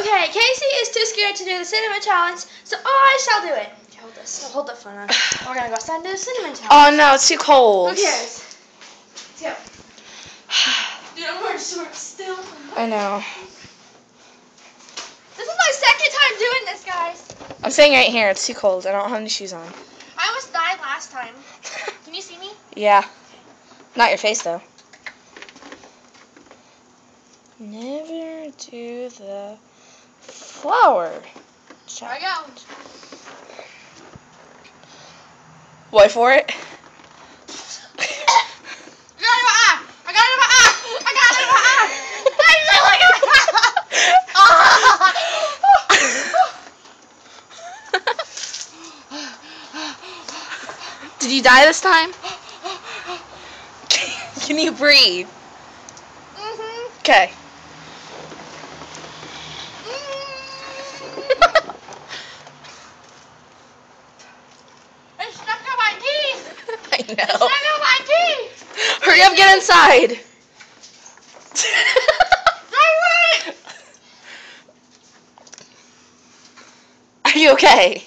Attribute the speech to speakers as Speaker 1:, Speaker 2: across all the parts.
Speaker 1: Okay, Casey is too scared to do the cinnamon challenge, so I shall do it. Okay, hold this. Hold the phone on. We're gonna go outside and do the cinnamon challenge.
Speaker 2: Oh no, it's too cold.
Speaker 1: Who cares? Let's go. Dude, I'm wearing shorts still.
Speaker 2: I know.
Speaker 1: This is my second time doing this, guys.
Speaker 2: I'm staying right here. It's too cold. I don't have any shoes on.
Speaker 1: I almost died last time. Can you see me?
Speaker 2: Yeah. Not your face, though. Never do the flower
Speaker 1: Here I go.
Speaker 2: Wait for it.
Speaker 1: I got it in my eye. I got it in my eye. I got it in my eye.
Speaker 2: Did you die this time? Can you breathe? Okay.
Speaker 1: It's stuck in my teeth.
Speaker 2: I know.
Speaker 1: It's stuck in my teeth.
Speaker 2: Hurry up, get inside. Are you okay?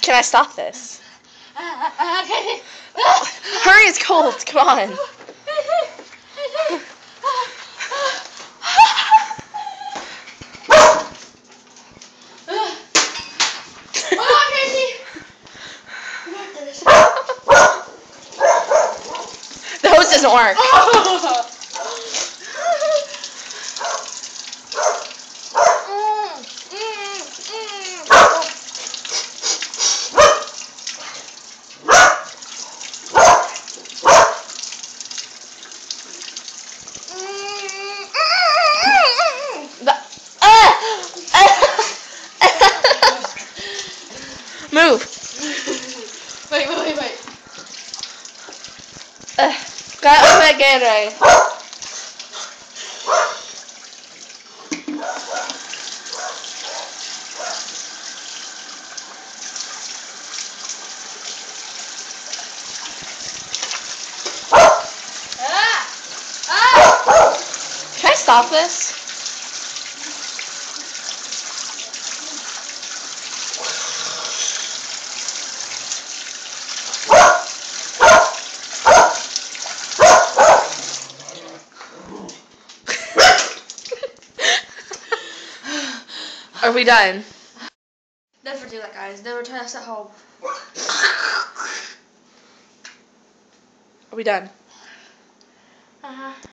Speaker 2: Can I stop this? Hurry, it's cold. Come on. The hose doesn't work. Move.
Speaker 1: Wait.
Speaker 2: Gotta open that Gatorade. Can I stop this? Are we done?
Speaker 1: Never do that, guys. Never try this at home.
Speaker 2: Are we done?
Speaker 1: Uh-huh.